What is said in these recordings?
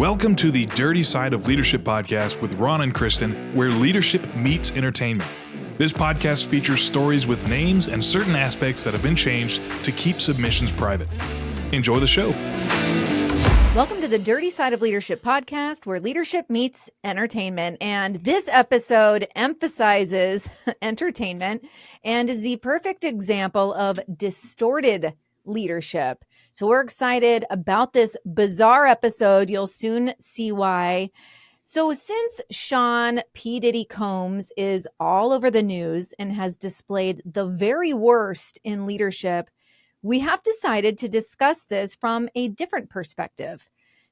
Welcome to the Dirty Side of Leadership podcast with Ron and Kristin, where leadership meets entertainment. This podcast features stories with names and certain aspects that have been changed to keep submissions private. Enjoy the show. Welcome to the Dirty Side of Leadership podcast, where leadership meets entertainment. And this episode emphasizes entertainment and is the perfect example of distorted leadership. So we're excited about this bizarre episode. You'll soon see why. So since Sean P. Diddy Combs is all over the news and has displayed the very worst in leadership, we have decided to discuss this from a different perspective.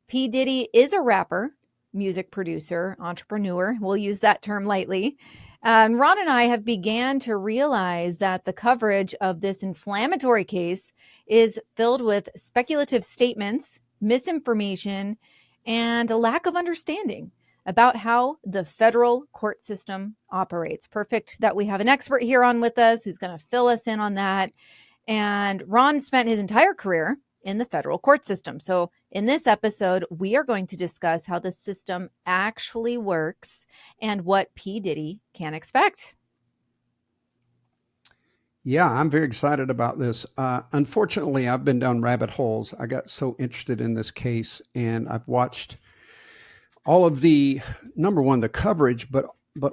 P. Diddy is a rapper, music producer, entrepreneur. We'll use that term lightly. And Ron and I have began to realize that the coverage of this inflammatory case is filled with speculative statements, misinformation, and a lack of understanding about how the federal court system operates. Perfect that we have an expert here on with us who's going to fill us in on that. And Ron spent his entire career in the federal court system. So in this episode, we are going to discuss how the system actually works and what P. Diddy can expect. Yeah, I'm very excited about this. Unfortunately, I've been down rabbit holes. I got so interested in this case, and I've watched all of the, number one, the coverage, but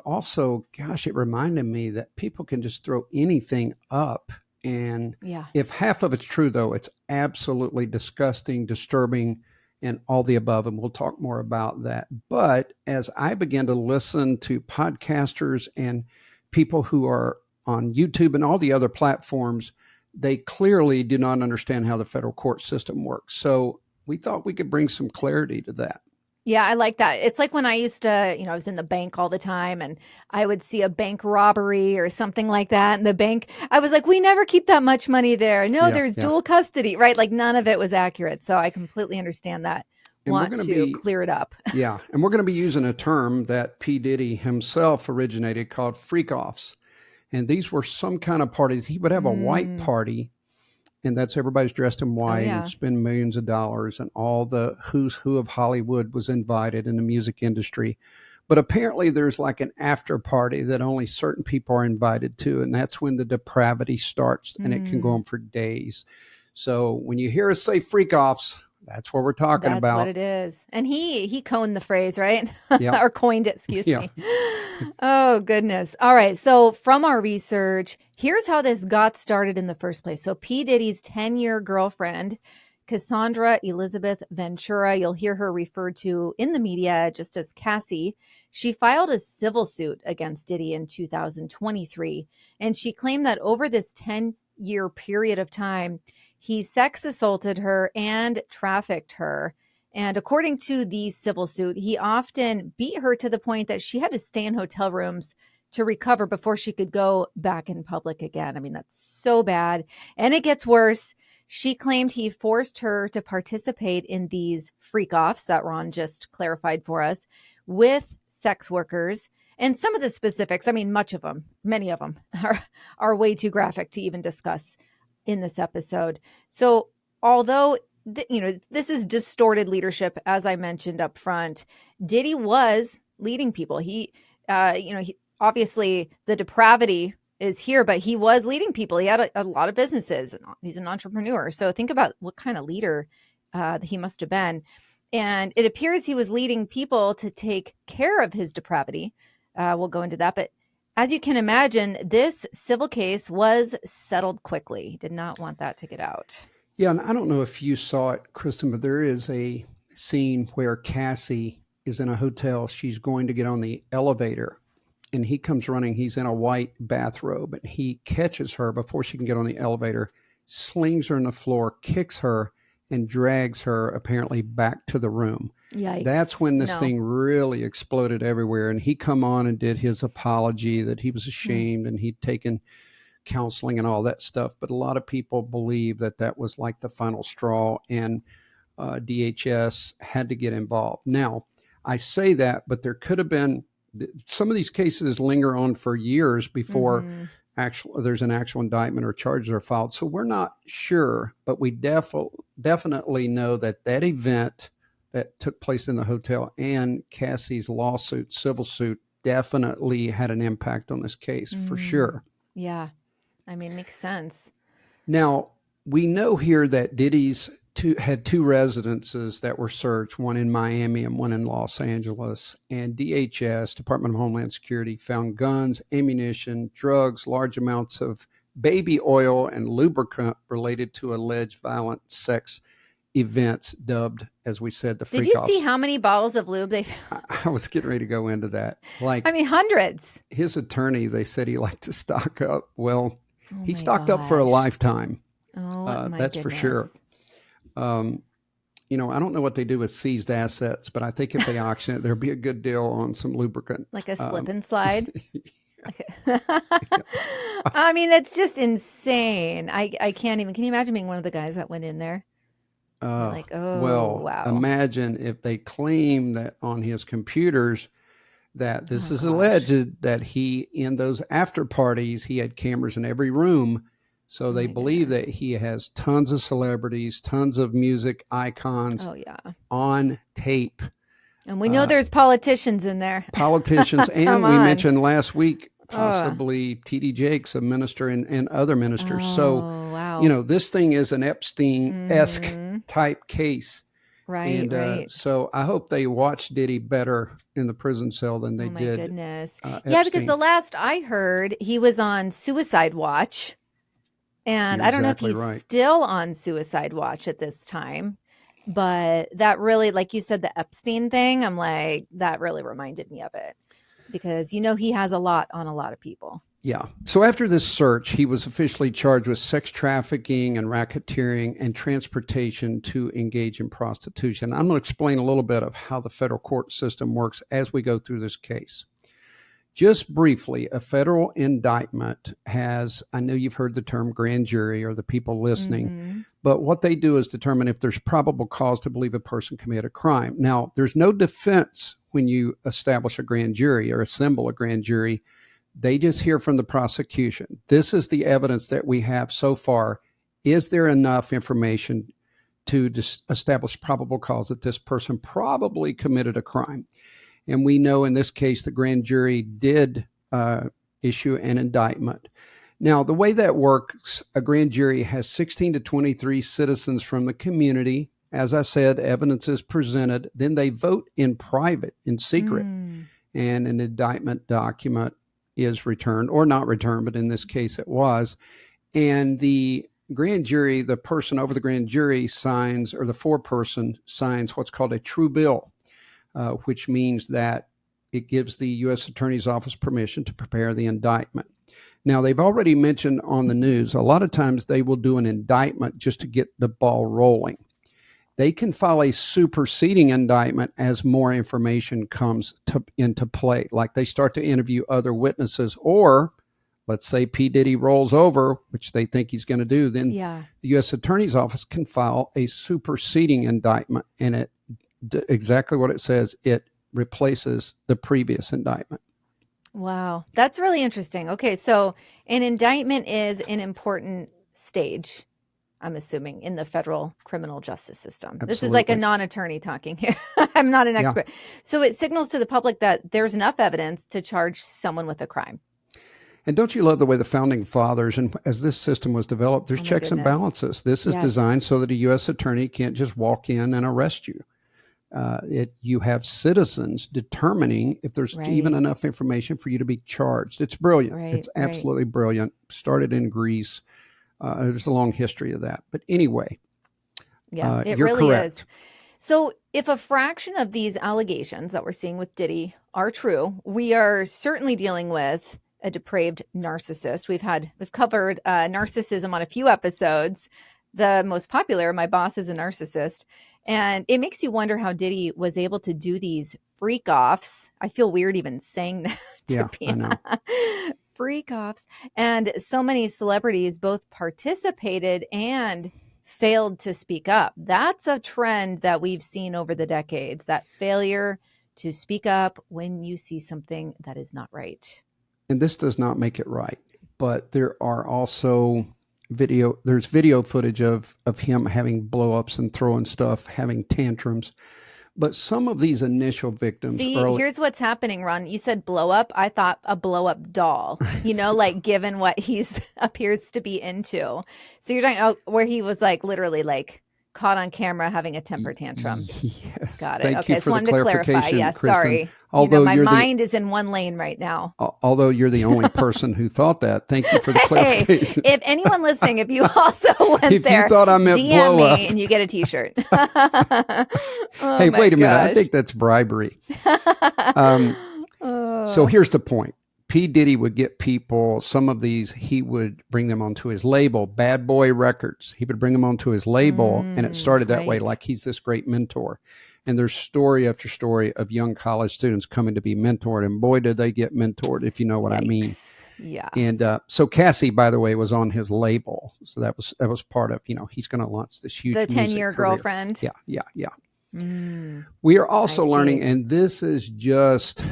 also, gosh, it reminded me that people can just throw anything up. And if half of it's true, though, it's absolutely disgusting, disturbing, and all the above. And we'll talk more about that. But as I began to listen to podcasters and people who are on YouTube and all the other platforms, they clearly do not understand how the federal court system works. So we thought we could bring some clarity to that. Yeah, I like that. It's like when I used to, I was in the bank all the time and I would see a bank robbery or something like that. And the bank, I was like, we never keep that much money there. No, there's dual custody, right? Like none of it was accurate. So I completely understand that. And want to clear it up. Yeah. And we're going to be using a term that P. Diddy himself originated called freak-offs. And these were some kind of parties. He would have a white party. And that's everybody's dressed in white and spend millions of dollars, and all the who's who of Hollywood was invited in the music industry. But apparently there's like an after party that only certain people are invited to. And that's when the depravity starts, and it can go on for days. So when you hear us say freak offs, that's what we're talking about. That's what it is. And he coined the phrase, right? Yep. Or coined it, excuse me. Oh, goodness. All right. So from our research, here's how this got started in the first place. So P. Diddy's 10-year girlfriend, Cassandra Elizabeth Ventura, you'll hear her referred to in the media just as Cassie, she filed a civil suit against Diddy in 2023. And she claimed that over this 10-year period of time, he sex assaulted her and trafficked her. And according to the civil suit, he often beat her to the point that she had to stay in hotel rooms to recover before she could go back in public again. I mean, that's so bad. And it gets worse. She claimed he forced her to participate in these freak-offs that Ron just clarified for us with sex workers. And some of the specifics, I mean, many of them are way too graphic to even discuss in this episode. So although this is distorted leadership, as I mentioned up front, Diddy was leading people. He obviously the depravity is here, but he was leading people. He had a lot of businesses. He's an entrepreneur. So think about what kind of leader he must have been. And it appears he was leading people to take care of his depravity. We'll go into that. But as you can imagine, this civil case was settled quickly. He did not want that to get out. Yeah, and I don't know if you saw it, Kristin, but there is a scene where Cassie is in a hotel. She's going to get on the elevator, and he comes running. He's in a white bathrobe, and he catches her before she can get on the elevator, slings her on the floor, kicks her, and drags her apparently back to the room. Yikes. That's when this thing really exploded everywhere. And he come on and did his apology that he was ashamed and he'd taken counseling and all that stuff. But a lot of people believe that that was like the final straw, and DHS had to get involved. Now, I say that, but there could have been some of these cases linger on for years before there's an actual indictment or charges are filed. So we're not sure, but we definitely know that that event that took place in the hotel and Cassie's lawsuit, civil suit, definitely had an impact on this case for sure. Yeah. I mean, makes sense. Now, we know here that Diddy's had two residences that were searched, one in Miami and one in Los Angeles. And DHS, Department of Homeland Security, found guns, ammunition, drugs, large amounts of baby oil, and lubricant related to alleged violent sex events dubbed, as we said, the freak-offs. Did you see how many bottles of lube they found? I was getting ready to go into that. I mean, hundreds. His attorney, they said he liked to stock up. Well, he stocked up for a lifetime. Oh, my that's goodness. for sure. I don't know what they do with seized assets, but I think if they auction it, there'll be a good deal on some lubricant. Like a slip and slide? I mean, that's just insane. I can't even. Can you imagine being one of the guys that went in there? Like, wow. Imagine if they claim that on his computers that this is alleged that he, in those after parties, he had cameras in every room. So they believe that he has tons of celebrities, tons of music icons on tape. And we know there's politicians in there. Politicians. And we mentioned last week, possibly T.D. Jakes, a minister, and other ministers. So, this thing is an Epstein-esque type case. Right, and so I hope they watch Diddy better in the prison cell than they did. Oh, my goodness. Yeah, because the last I heard, he was on suicide watch. And I don't know if he's still on suicide watch at this time. But that really, like you said, the Epstein thing, I'm like, that really reminded me of it. Because, he has a lot on a lot of people. Yeah. So after this search, he was officially charged with sex trafficking and racketeering and transportation to engage in prostitution. I'm going to explain a little bit of how the federal court system works as we go through this case. Just briefly, a federal indictment has, I know you've heard the term grand jury or the people listening, but what they do is determine if there's probable cause to believe a person committed a crime. Now, there's no defense when you establish a grand jury or assemble a grand jury. They just hear from the prosecution. This is the evidence that we have so far. Is there enough information to establish probable cause that this person probably committed a crime? And we know in this case, the grand jury did issue an indictment. Now, the way that works, a grand jury has 16 to 23 citizens from the community. As I said, evidence is presented. Then they vote in private, in secret, and an indictment document is returned, or not returned, but in this case it was. And the grand jury, the person over the grand jury signs, or the foreperson signs what's called a true bill. Which means that it gives the U.S. Attorney's Office permission to prepare the indictment. Now, they've already mentioned on the news, a lot of times they will do an indictment just to get the ball rolling. They can file a superseding indictment as more information comes into play, like they start to interview other witnesses, or let's say P. Diddy rolls over, which they think he's going to do, then the U.S. Attorney's Office can file a superseding indictment, and it exactly what it says, it replaces the previous indictment. Wow, that's really interesting. Okay, so an indictment is an important stage, I'm assuming, in the federal criminal justice system. Absolutely. This is like a non-attorney talking here. I'm not an expert. So it signals to the public that there's enough evidence to charge someone with a crime. And don't you love the way the founding fathers, and as this system was developed, there's checks and balances. This is designed so that a U.S. attorney can't just walk in and arrest you. You have citizens determining if there's even enough information for you to be charged. It's brilliant. It's absolutely brilliant. Started in Greece. There's a long history of that. But anyway, it you're really correct. is. So if a fraction of these allegations that we're seeing with Diddy are true, we are certainly dealing with a depraved narcissist. We've covered narcissism on a few episodes. The most popular, My Boss is a Narcissist. And it makes you wonder how Diddy was able to do these freak offs. I feel weird even saying that. I know. Freak offs. And so many celebrities both participated and failed to speak up. That's a trend that we've seen over the decades, that failure to speak up when you see something that is not right. And this does not make it right. But there are also video footage of him having blow-ups and throwing stuff, having tantrums. But some of these initial victims See, early, here's what's happening, Ron. You said blow up. I thought a blow up doll, like given what he's appears to be into. So you're talking where he was like literally like caught on camera having a temper tantrum. Yes. Got it. Thank Okay, you so for the wanted to clarify. clarification, Yes, Kristin. sorry. Although my you're mind is in one lane right now. Although you're the only person who thought that. Thank you for the clarification. If anyone listening, if you also went If there, you thought I meant DM blow me up. and you get a T-shirt. Hey, wait a minute. I think that's bribery. So here's the point. P. Diddy would get people, some of these, he would bring them onto his label, Bad Boy Records. He would bring them onto his label, and it started that way, like he's this great mentor. And there's story after story of young college students coming to be mentored, and boy, did they get mentored, if you know what I mean. Yeah. And so Cassie, by the way, was on his label. So that was part of, he's going to launch this huge The 10-year career. girlfriend. Yeah. We are also learning, see. and this is just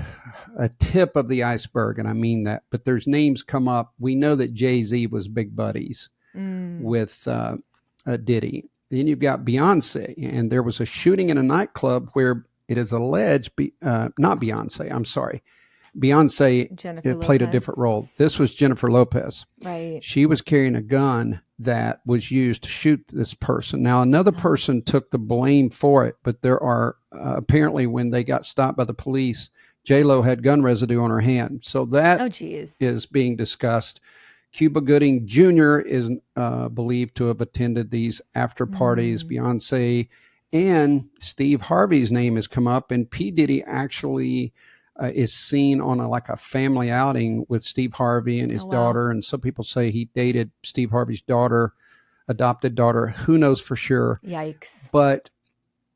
a tip of the iceberg, and I mean that, but there's names come up. We know that Jay-Z was big buddies with Diddy. Then you've got Beyonce, and there was a shooting in a nightclub where it is alleged, not Beyonce, I'm sorry. Beyonce played a different role. This was Jennifer Lopez. Right. She was carrying a gun that was used to shoot this person. Now, another person took the blame for it, but there are apparently when they got stopped by the police, J-Lo had gun residue on her hand. So that is being discussed. Cuba Gooding Jr. is believed to have attended these after parties. Beyonce and Steve Harvey's name has come up, and P. Diddy actually is seen on a family outing with Steve Harvey and his daughter. And some people say he dated Steve Harvey's daughter, adopted daughter. Who knows for sure? Yikes. But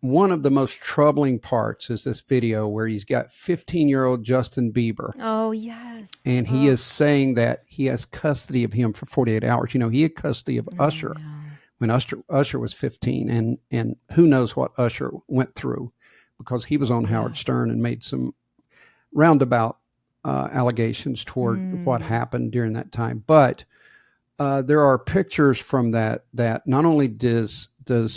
one of the most troubling parts is this video where he's got 15-year-old Justin Bieber. Oh, yes. And he is saying that he has custody of him for 48 hours. He had custody of Usher when Usher was 15. And who knows what Usher went through, because he was on Howard Stern and made some roundabout allegations toward what happened during that time. But there are pictures from that not only does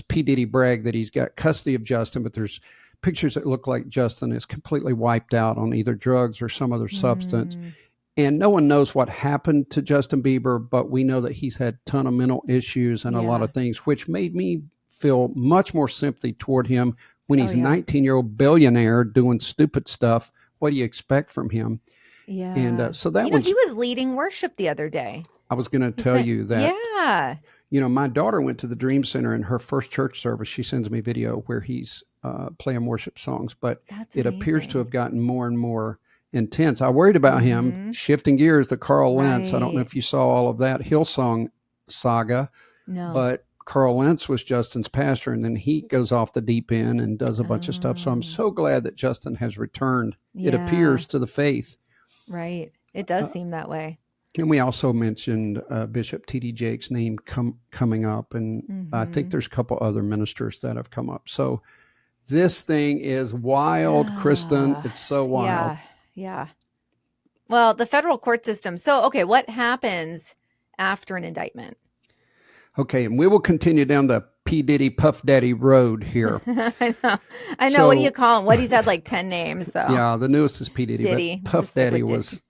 P. Diddy brag that he's got custody of Justin, but there's pictures that look like Justin is completely wiped out on either drugs or some other substance. And no one knows what happened to Justin Bieber, but we know that he's had a ton of mental issues and a lot of things, which made me feel much more sympathy toward him when he's a 19-year-old billionaire doing stupid stuff. What do you expect from him? Yeah. And so that he was leading worship the other day. I was going to tell you that. Yeah. My daughter went to the Dream Center, in her first church service, she sends me a video where he's playing worship songs, but it appears to have gotten more and more intense. I worried about him shifting gears, the Carl Lentz. I don't know if you saw all of that Hillsong saga, but Carl Lentz was Justin's pastor, and then he goes off the deep end and does a bunch of stuff. So I'm so glad that Justin has returned, it appears, to the faith. Right. It does seem that way. And we also mentioned Bishop T.D. Jake's name coming up, and I think there's a couple other ministers that have come up. So this thing is wild, Kristin. It's so wild. Yeah. Well, the federal court system. So, okay, what happens after an indictment? Okay, and we will continue down the P. Diddy Puff Daddy road here. I know. So, what do you call him? He's had like 10 names. So yeah, the newest is P. Diddy. But Puff Daddy was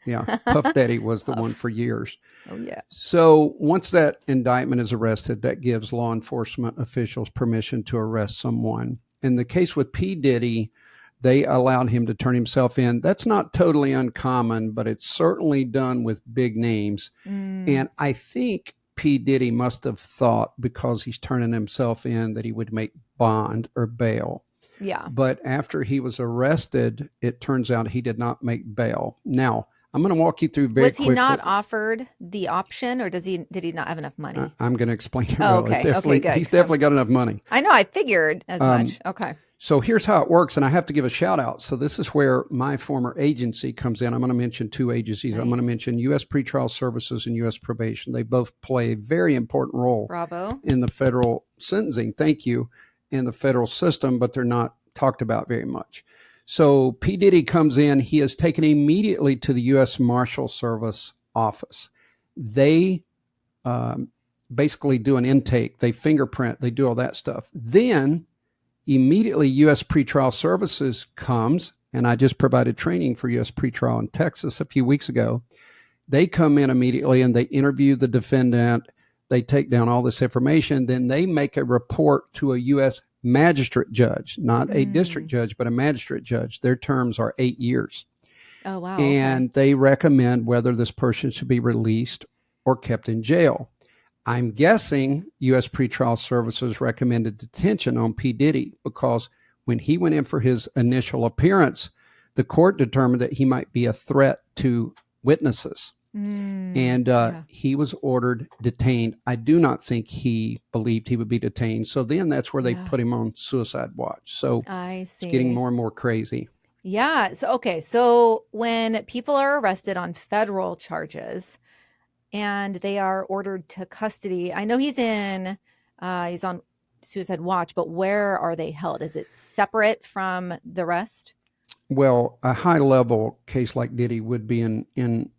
Puff Daddy was the one for years. Oh yeah. So once that indictment is arrested, that gives law enforcement officials permission to arrest someone. In the case with P. Diddy, they allowed him to turn himself in. That's not totally uncommon, but it's certainly done with big names. And I think P. Diddy must have thought, because he's turning himself in, that he would make bond or bail. Yeah. But after he was arrested, it turns out he did not make bail. Now, I'm going to walk you through very quickly. Was he not offered the option, or did he not have enough money? I'm going to explain it. Okay. Good. He's definitely got enough money. I know. I figured as much. Okay. So here's how it works, and I have to give a shout out. So this is where my former agency comes in. I'm going to mention two agencies. Nice. I'm going to mention U.S. Pretrial Services and U.S. Probation. They both play a very important role in the federal sentencing, in the federal system, but they're not talked about very much. So P. Diddy comes in. He is taken immediately to the U.S. Marshal Service office. They basically do an intake. They fingerprint. They do all that stuff. Then Immediately, U.S. Pretrial Services comes, and I just provided training for U.S. Pretrial in Texas a few weeks ago. They come in immediately and they interview the defendant. They take down all this information. Then they make a report to a U.S. magistrate judge, not a district judge, but a magistrate judge. Their terms are 8 years. Oh, wow. And they recommend whether this person should be released or kept in jail. I'm guessing U.S. Pretrial Services recommended detention on P. Diddy because when he went in for his initial appearance, the court determined that he might be a threat to witnesses. And he was ordered detained. I do not think he believed he would be detained. So then that's where they put him on suicide watch. So I see. it's getting more and more crazy. Yeah. So when people are arrested on federal charges and they are ordered to custody, I know he's on suicide watch, but where are they held? Is it separate from the rest? Well, a high level case like Diddy would be in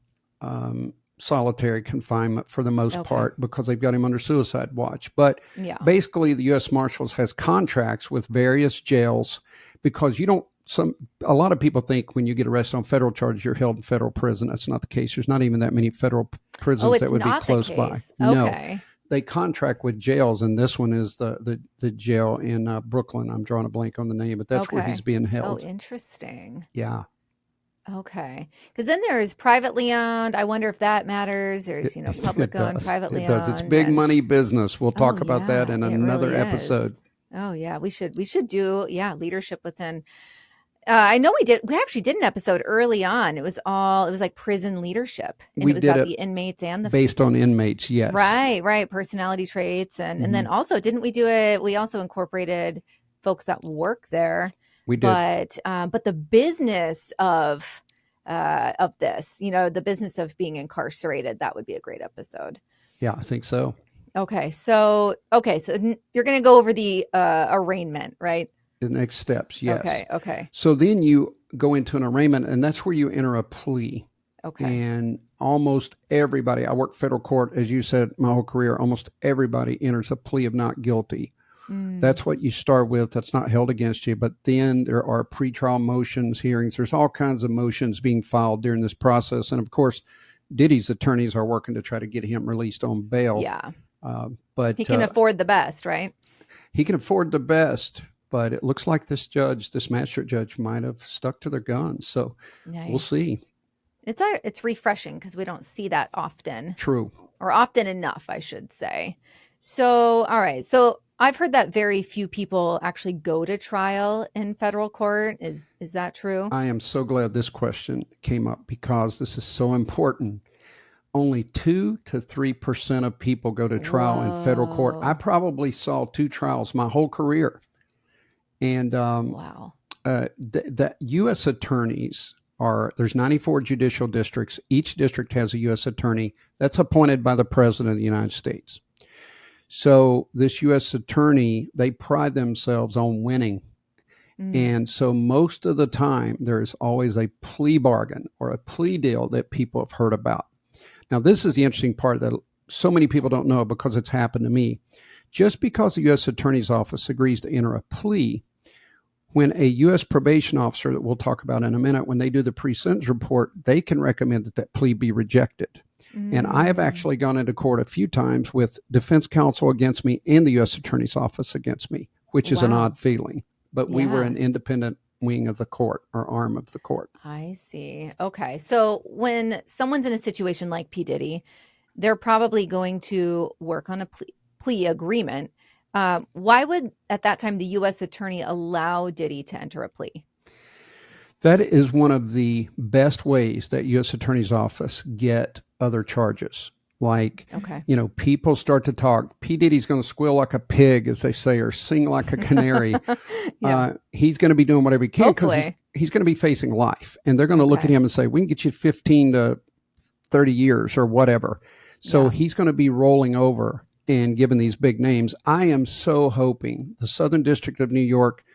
solitary confinement for the most part because they've got him under suicide watch. But basically the U.S. Marshals has contracts with various jails because a lot of people think when you get arrested on federal charges, you're held in federal prison. That's not the case. There's not even that many federal prisons that would be close by. No, they contract with jails, and this one is the jail in Brooklyn. I'm drawing a blank on the name, but that's where he's being held. Oh, interesting. Yeah. Okay. Because then there's privately owned. I wonder if that matters. There's, public owned, privately owned. It does. It's big money business. We'll talk about that in another episode. Oh, yeah. We should do, leadership within. I know we actually did an episode early on. It was like prison leadership. And it was about the inmates and based on inmates. Yes. Right. Personality traits. And then also, didn't we do it? We also incorporated folks that work there. We did. But the business of this, the business of being incarcerated, that would be a great episode. Yeah, I think so. Okay. So you're going to go over the arraignment, right? The next steps, yes. Okay. So then you go into an arraignment, and that's where you enter a plea. Okay. And almost everybody, I worked federal court, as you said, my whole career, almost everybody enters a plea of not guilty. That's what you start with. That's not held against you. But then there are pretrial motions, hearings. There's all kinds of motions being filed during this process. And of course, Diddy's attorneys are working to try to get him released on bail. Yeah. But he can afford the best, right? He can afford the best. But it looks like this magistrate judge might have stuck to their guns. So We'll see. It's refreshing because we don't see that often. True. Or often enough, I should say. So, all right. So I've heard that very few people actually go to trial in federal court. Is that true? I am so glad this question came up because this is so important. Only 2 to 3% of people go to trial in federal court. I probably saw 2 trials my whole career. And the U.S. attorneys there's 94 judicial districts. Each district has a U.S. attorney that's appointed by the President of the United States. So this U.S. attorney, they pride themselves on winning. And so most of the time, there is always a plea bargain or a plea deal that people have heard about. Now, this is the interesting part that so many people don't know because it's happened to me. Just because the U.S. Attorney's Office agrees to enter a plea, when a U.S. probation officer that we'll talk about in a minute, when they do the pre-sentence report, they can recommend that plea be rejected. And I have actually gone into court a few times with defense counsel against me and the U.S. Attorney's Office against me, which is an odd feeling. But we were an independent wing of the court or arm of the court. I see. Okay. So when someone's in a situation like P. Diddy, they're probably going to work on a plea agreement. Why would, at that time, the U.S. attorney allow Diddy to enter a plea? That is one of the best ways that U.S. Attorney's Office get other charges. Like, people start to talk. P. Diddy's going to squeal like a pig, as they say, or sing like a canary. He's going to be doing whatever he can because he's going to be facing life. And they're going to look at him and say, we can get you 15 to 30 years or whatever. So he's going to be rolling over and giving these big names. I am so hoping the Southern District of New York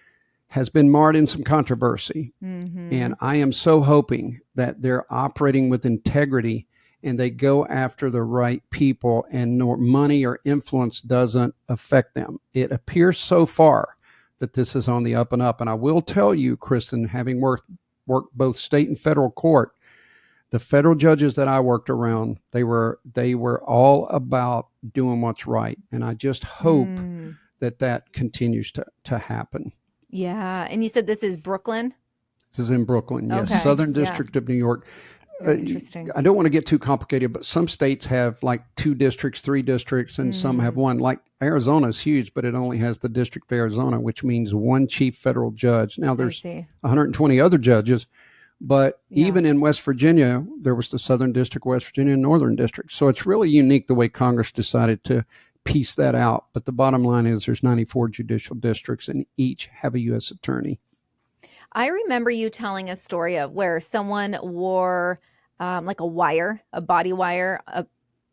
has been marred in some controversy. And I am so hoping that they're operating with integrity and they go after the right people and nor money or influence doesn't affect them. It appears so far that this is on the up and up. And I will tell you, Kristin, having worked both state and federal court, the federal judges that I worked around, they were all about doing what's right. And I just hope that continues to happen. Yeah. And you said this is Brooklyn? This is in Brooklyn, yes. Okay. Southern District of New York. Interesting. I don't want to get too complicated, but some states have like 2 districts, 3 districts, and some have 1. Like Arizona is huge, but it only has the District of Arizona, which means 1 chief federal judge. Now there's 120 other judges, but even in West Virginia, there was the Southern District, West Virginia, and Northern District. So it's really unique the way Congress decided to piece that out. But the bottom line is there's 94 judicial districts, and each have a U.S. attorney. I remember you telling a story of where someone wore like a body wire,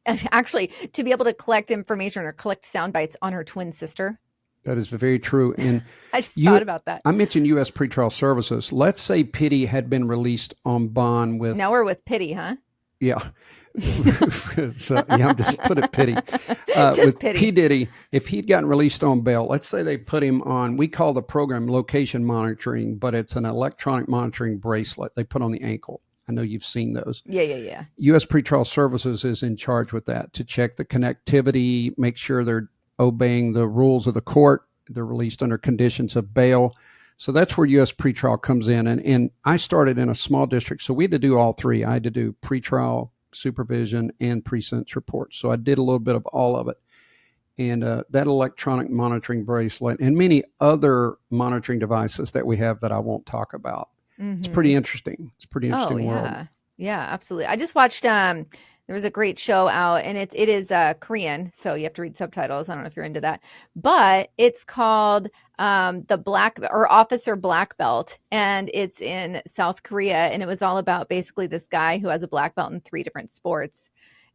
actually to be able to collect information or collect sound bites on her twin sister. That is very true. And I just thought about that. I mentioned U.S. pretrial services. Let's say Pitty had been released on bond with... Now we're with Pitty, huh? Yeah. Just put it Pitty. Just with Pitty. P. Diddy, if he'd gotten released on bail, let's say they put him on, we call the program location monitoring, but it's an electronic monitoring bracelet they put on the ankle. I know you've seen those. Yeah. U.S. pretrial services is in charge with that to check the connectivity, make sure they're obeying the rules of the court. They're released under conditions of bail. So that's where U.S. pretrial comes in. And I started in a small district, so we had to do all 3. I had to do pretrial, supervision, and pre-sentence reports. So I did a little bit of all of it. And that electronic monitoring bracelet and many other monitoring devices that we have that I won't talk about. It's pretty interesting. It's a pretty interesting world. Yeah, absolutely. I just watched there was a great show out, and it is Korean, so you have to read subtitles. I don't know if you're into that, but it's called Officer Black Belt, and it's in South Korea, and it was all about basically this guy who has a black belt in 3 different sports,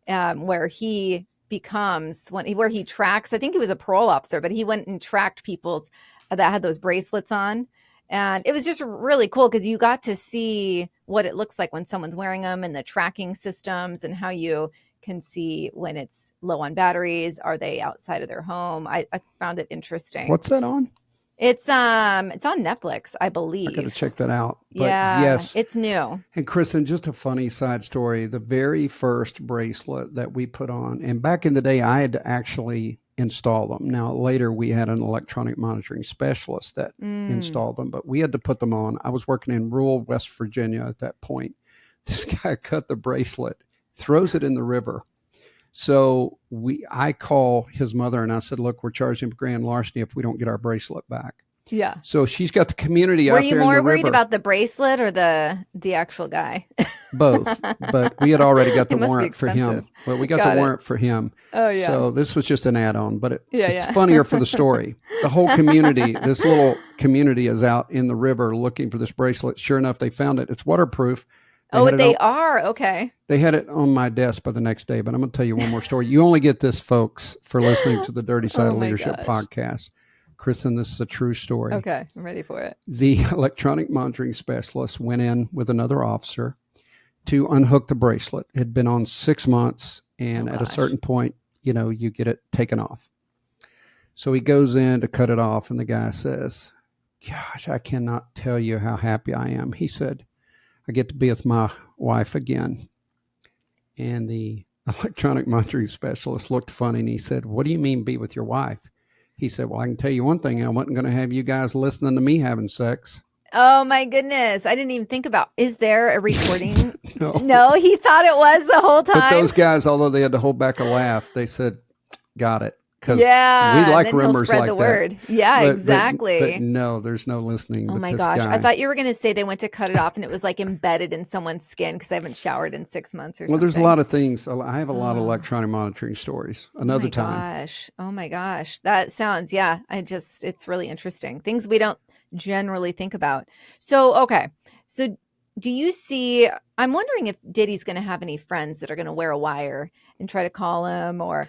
where he tracks. I think he was a parole officer, but he went and tracked people's that had those bracelets on. And it was just really cool because you got to see what it looks like when someone's wearing them and the tracking systems and how you can see when it's low on batteries. Are they outside of their home? I found it interesting. What's that on? It's on Netflix, I believe. I got to check that out. But yeah, yes, it's new. And Kristin, just a funny side story. The very first bracelet that we put on, and back in the day, I had to actually install them. Now, later we had an electronic monitoring specialist that installed them, but we had to put them on. I was working in rural West Virginia at that point. This guy cut the bracelet, throws it in the river. So I call his mother and I said, look, we're charging him grand larceny if we don't get our bracelet back. Yeah. So she's got the community out there in the river. Were you more worried about the bracelet or the actual guy? Both, but we had already got the warrant for him. Well, we got the warrant for him. Oh, yeah. So this was just an add-on, but it's funnier for the story. The whole community, this little community is out in the river looking for this bracelet. Sure enough, they found it. It's waterproof. They are? Okay. They had it on my desk by the next day, but I'm going to tell you one more story. You only get this, folks, for listening to the Dirty Side of Leadership podcast. Kristin, this is a true story. Okay, I'm ready for it. The electronic monitoring specialist went in with another officer to unhook the bracelet. It had been on 6 months, and at a certain point, you get it taken off. So he goes in to cut it off, and the guy says, gosh, I cannot tell you how happy I am. He said, I get to be with my wife again. And the electronic monitoring specialist looked funny, and he said, what do you mean be with your wife? He said, well, I can tell you one thing. I wasn't going to have you guys listening to me having sex. Oh, my goodness. I didn't even think about, is there a recording? No. No, he thought it was the whole time. But those guys, although they had to hold back a laugh, they said, got it. Because we like then rumors spread like the that. Word. Yeah, exactly. But no, there's no listening. Oh but my this gosh. guy, I thought you were going to say they went to cut it off and it was like embedded in someone's skin because they haven't showered in 6 months or something. Well, there's a lot of things. I have a lot of electronic monitoring stories. Another time. Oh my gosh. That sounds, it's really interesting. Things we don't generally think about. So, okay. So do you see, I'm wondering if Diddy's going to have any friends that are going to wear a wire and try to call him or,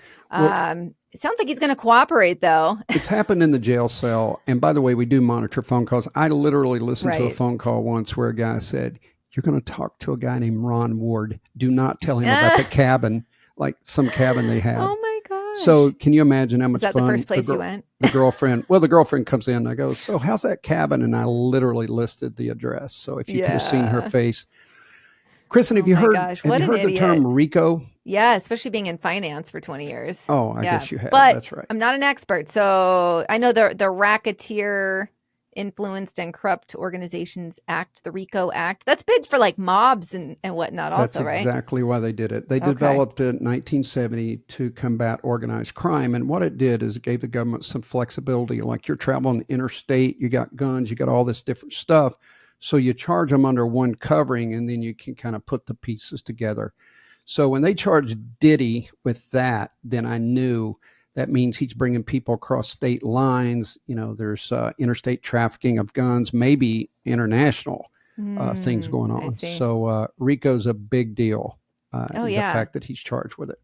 it sounds like he's going to cooperate, though. It's happened in the jail cell. And by the way, we do monitor phone calls. I literally listened to a phone call once where a guy said, you're going to talk to a guy named Ron Ward. Do not tell him about the cabin, like some cabin they have. Oh, my gosh. So can you imagine how much Is that fun the first place you went? the girlfriend comes in and I go, so how's that cabin? And I literally listed the address. So if you could have seen her face. Kristin, have Oh you my heard, gosh, have what you an heard the idiot. term RICO? Yeah, especially being in finance for 20 years. Oh, I Yeah, guess you have. but That's right. I'm not an expert. So I know the Racketeer Influenced and Corrupt Organizations Act, the RICO Act. That's big for like mobs and whatnot also, That's right? exactly why they did it. They Okay. developed it in 1970 to combat organized crime. And what it did is it gave the government some flexibility. Like you're traveling interstate, you got guns, you got all this different stuff. So you charge them under one covering and then you can kind of put the pieces together. So when they charged Diddy with that, then I knew that means he's bringing people across state lines. You know, there's interstate trafficking of guns, maybe international things going I on. see. So RICO's a big deal. Oh, The yeah. fact that he's charged with it.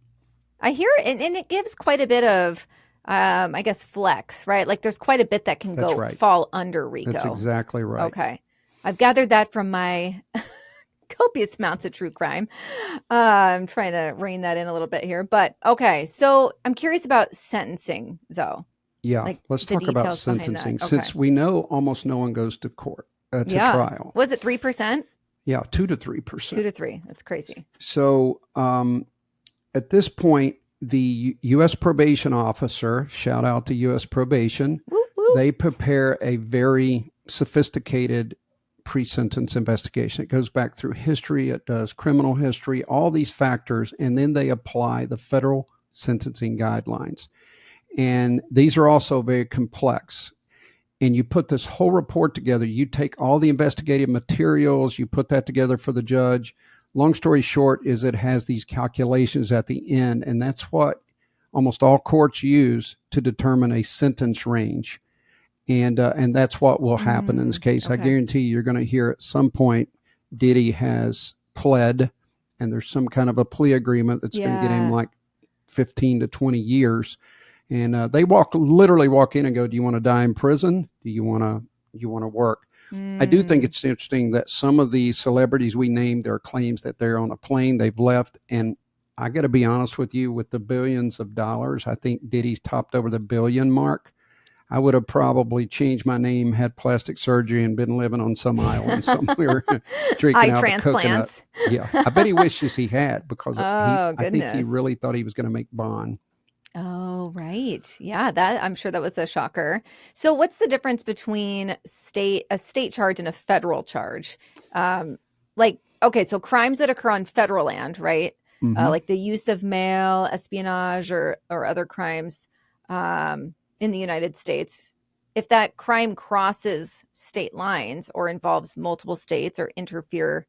I hear it, and it gives quite a bit of, I guess, flex, right? Like there's quite a bit that can That's go right. fall under RICO. That's exactly right. Okay. I've gathered that from my copious amounts of true crime. I'm trying to rein that in a little bit here. But okay, so I'm curious about sentencing, though. Yeah, Like let's the talk about details behind that. sentencing. Okay. Since we know almost no one goes to court, to trial. Was it 3%? Yeah, 2 to 3%. 2 to 3. That's crazy. So at this point, the U.S. probation officer, shout out to U.S. probation, Woo, woo. they prepare a very sophisticated pre-sentence investigation. It goes back through history, it does criminal history, all these factors, and then they apply the federal sentencing guidelines. And these are also very complex. And you put this whole report together, you take all the investigative materials, you put that together for the judge. Long story short is it has these calculations at the end, and that's what almost all courts use to determine a sentence range. And that's what will happen in this case. Okay. I guarantee you're going to hear at some point Diddy has pled, and there's some kind of a plea agreement that's going to get him like 15 to 20 years. And they literally walk in and go, do you want to die in prison? Do you want to work? I do think it's interesting that some of the celebrities we named, there are claims that they're on a plane, they've left. And I got to be honest with you, with the billions of dollars, I think Diddy's topped over the billion mark. I would have probably changed my name, had plastic surgery, and been living on some island somewhere drinking out of coconut. Yeah, I bet he wishes he had because I think he really thought he was going to make bond. Oh, right. Yeah, I'm sure that was a shocker. So what's the difference between a state charge and a federal charge? Okay, so crimes that occur on federal land, right? Mm-hmm. Like the use of mail, espionage, or other crimes in the United States. If that crime crosses state lines or involves multiple states or interfere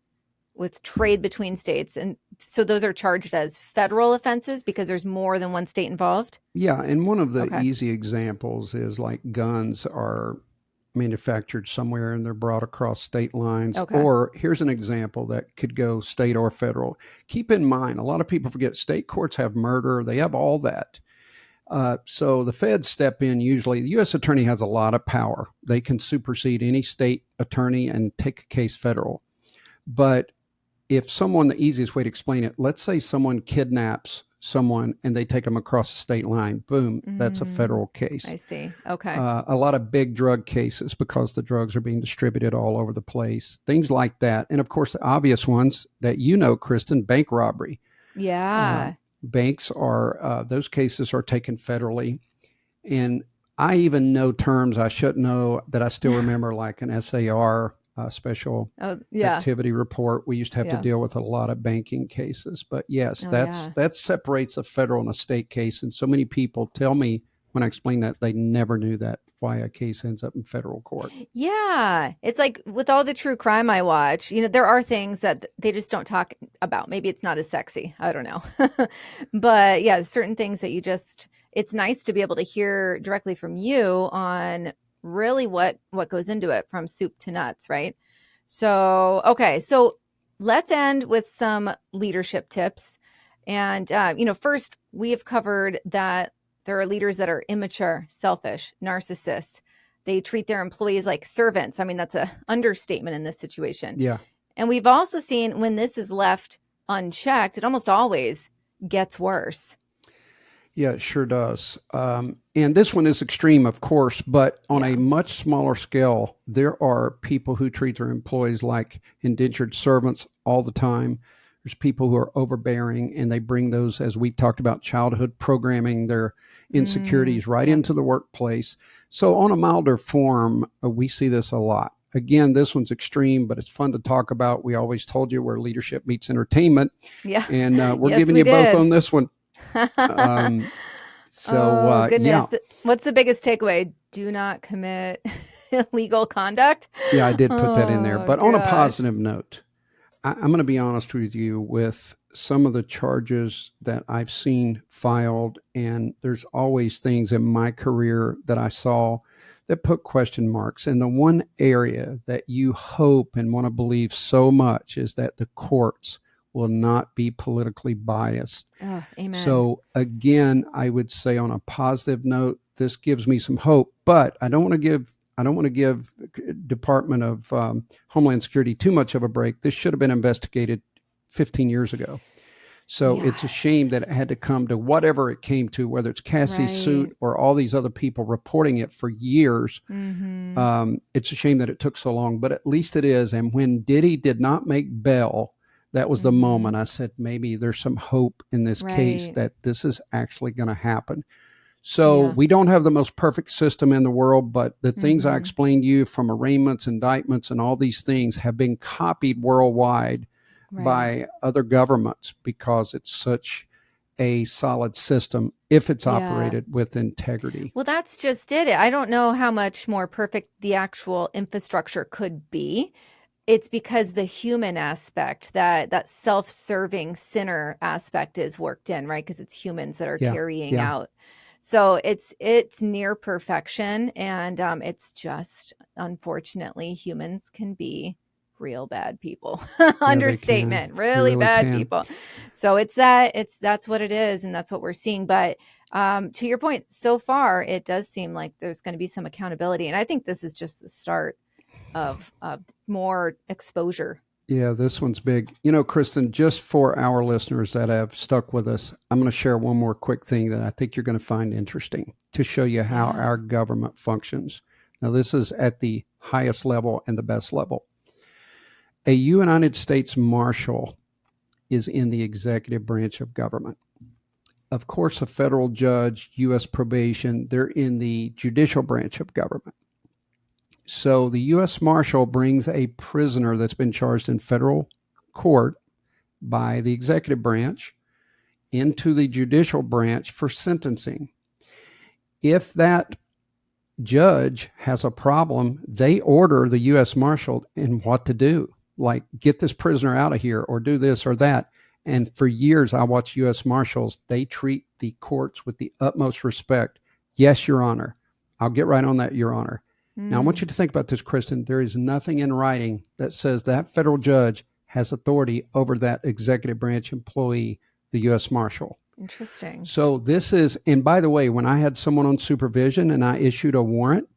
with trade between states, and so those are charged as federal offenses because there's more than one state involved? Yeah, and one of the easy examples is like guns are manufactured somewhere and they're brought across state lines. Or here's an example that could go state or federal. Keep in mind, a lot of people forget state courts have murder. They have all that. So the feds step in usually. The U.S. attorney has a lot of power. They can supersede any state attorney and take a case federal. But if someone, the easiest way to explain it, let's say someone kidnaps someone and they take them across the state line, boom, that's a federal case. I see. Okay. A lot of big drug cases because the drugs are being distributed all over the place, things like that. And of course, the obvious ones that you know, Kristin, bank robbery. Yeah. Banks are, those cases are taken federally. And I even know terms I shouldn't know that I still remember, like an SAR, special activity report. We used to have to deal with a lot of banking cases. But yes, that separates a federal and a state case. And so many people tell me when I explain that they never knew that, why a case ends up in federal court. Yeah. It's like with all the true crime I watch, there are things that they just don't talk about. Maybe it's not as sexy. I don't know. But yeah, certain things that it's nice to be able to hear directly from you on really what goes into it from soup to nuts, right? So, okay. So let's end with some leadership tips. And, first we have covered that there are leaders that are immature, selfish, narcissists. They treat their employees like servants. I mean, that's an understatement in this situation. Yeah. And we've also seen when this is left unchecked, it almost always gets worse. Yeah, it sure does. And this one is extreme, of course, but on a much smaller scale, there are people who treat their employees like indentured servants all the time. There's people who are overbearing, and they bring those, as we talked about, childhood programming, their insecurities right into the workplace. So on a milder form, we see this a lot. Again, this one's extreme, but it's fun to talk about. We always told you where leadership meets entertainment. Yeah. And we're Yes, giving we you both did. on this one. Oh, goodness. Yeah. What's the biggest takeaway? Do not commit illegal conduct. Yeah, I did put that in there. But on a gosh. positive note, I'm going to be honest with you with some of the charges that I've seen filed, and there's always things in my career that I saw that put question marks. And the one area that you hope and want to believe so much is that the courts will not be politically biased. Oh, amen. So again, I would say on a positive note, this gives me some hope, but I don't want to give Department of Homeland Security too much of a break. This should have been investigated 15 years ago. So it's a shame that it had to come to whatever it came to, whether it's Cassie's suit or all these other people reporting it for years. It's a shame that it took so long, but at least it is. And when Diddy did not make bail, that was the moment I said, maybe there's some hope in this case that this is actually going to happen. So we don't have the most perfect system in the world, but the things I explained to you, from arraignments, indictments, and all these things, have been copied worldwide by other governments because it's such a solid system if it's operated with integrity. Well, that's just it. I don't know how much more perfect the actual infrastructure could be. It's because the human aspect, that self-serving sinner aspect is worked in, right? Because it's humans that are carrying out. So it's near perfection, and it's just, unfortunately, humans can be real bad people. Understatement, really bad people. So that's what it is, and that's what we're seeing. But to your point, so far it does seem like there's going to be some accountability, and I think this is just the start of more exposure. Yeah, this one's big. You know, Kristin, just for our listeners that have stuck with us, I'm going to share one more quick thing that I think you're going to find interesting to show you how our government functions. Now, this is at the highest level and the best level. A United States Marshal is in the executive branch of government. Of course, a federal judge, U.S. probation, they're in the judicial branch of government. So the U.S. Marshal brings a prisoner that's been charged in federal court by the executive branch into the judicial branch for sentencing. If that judge has a problem, they order the U.S. Marshal in what to do, like get this prisoner out of here or do this or that. And for years, I watched U.S. Marshals. They treat the courts with the utmost respect. Yes, Your Honor. I'll get right on that, Your Honor. Now, I want you to think about this, Kristin. There is nothing in writing that says that federal judge has authority over that executive branch employee, the U.S. Marshal. Interesting. So this is, and by the way, when I had someone on supervision and I issued a warrant,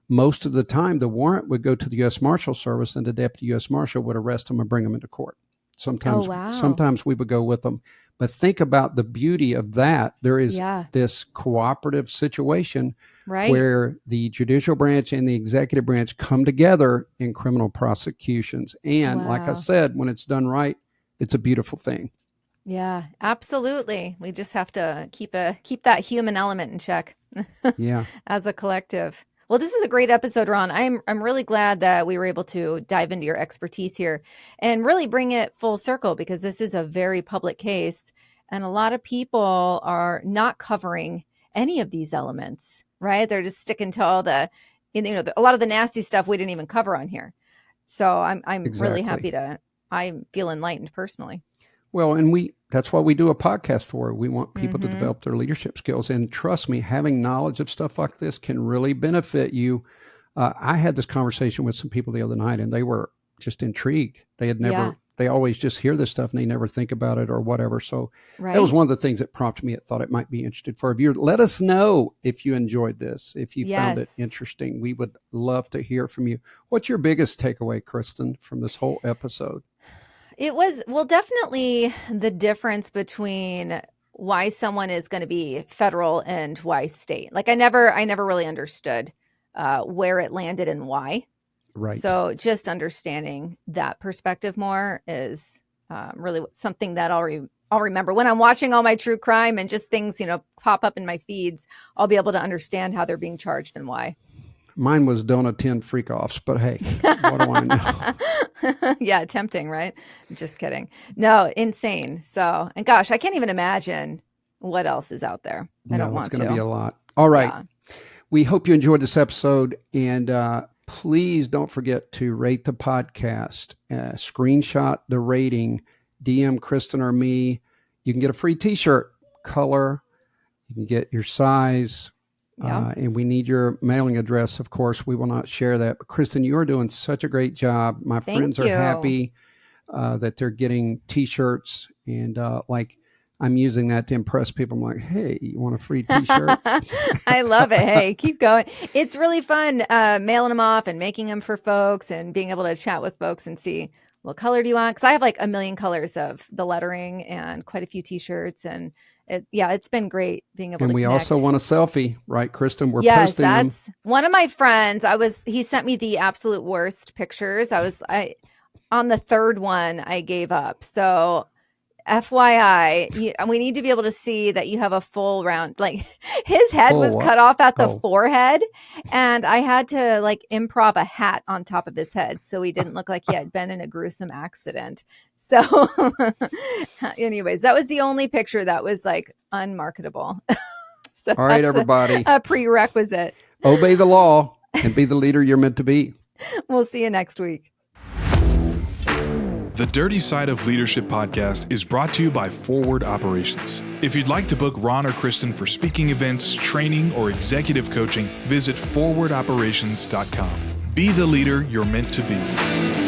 most of the time the warrant would go to the U.S. Marshal Service and the Deputy U.S. Marshal would arrest them and bring them into court. Sometimes we would go with them. But think about the beauty of that. There is this cooperative situation where the judicial branch and the executive branch come together in criminal prosecutions. And like I said, when it's done right, it's a beautiful thing. Yeah, absolutely. We just have to keep that human element in check. As a collective. Well, this is a great episode, Ron. I'm really glad that we were able to dive into your expertise here and really bring it full circle, because this is a very public case and a lot of people are not covering any of these elements, right? They're just sticking to all a lot of the nasty stuff we didn't even cover on here. So I'm really happy I feel enlightened personally. Well, and that's what we do a podcast for. We want people to develop their leadership skills. And trust me, having knowledge of stuff like this can really benefit you. I had this conversation with some people the other night, and they were just intrigued. They had never, they always just hear this stuff and they never think about it or whatever. So that was one of the things that prompted me. I thought it might be interesting for a viewer. Let us know if you enjoyed this, if you found it interesting. We would love to hear from you. What's your biggest takeaway, Kristin, from this whole episode? It was, well, definitely the difference between why someone is going to be federal and why state. Like I never really understood where it landed and why. Right. So just understanding that perspective more is really something that I'll remember when I'm watching all my true crime and just things, pop up in my feeds. I'll be able to understand how they're being charged and why. Mine was don't attend freak-offs, but hey, what do I know? Yeah, tempting, right? Just kidding. No, insane. So, and gosh, I can't even imagine what else is out there. I don't want It's to. going to be a lot. All right. Yeah. We hope you enjoyed this episode, and please don't forget to rate the podcast, screenshot the rating, DM Kristin or me. You can get a free t-shirt, color, you can get your size, and we need your mailing address. Of course, we will not share that. But Kristin, you are doing such a great job. My friends are happy that they're getting t-shirts, and I'm using that to impress people. I'm like, hey, you want a free t-shirt? I love it. Hey, keep going. It's really fun mailing them off and making them for folks and being able to chat with folks and see what color do you want? Because I have like a million colors of the lettering and quite a few t-shirts. And it's been great being able to connect. And we also want a selfie, right, Kristin? We're yes, posting them. that's one of my friends. He sent me the absolute worst pictures. On the third one, I gave up. So FYI, we need to be able to see that you have a full round, like his head was cut off at the forehead and I had to like improv a hat on top of his head. So he didn't look like he had been in a gruesome accident. So anyways, that was the only picture that was like unmarketable. So all right, everybody. A prerequisite. Obey the law and be the leader you're meant to be. We'll see you next week. The Dirty Side of Leadership podcast is brought to you by Forward Operations. If you'd like to book Ron or Kristin for speaking events, training, or executive coaching, visit forwardoperations.com. Be the leader you're meant to be.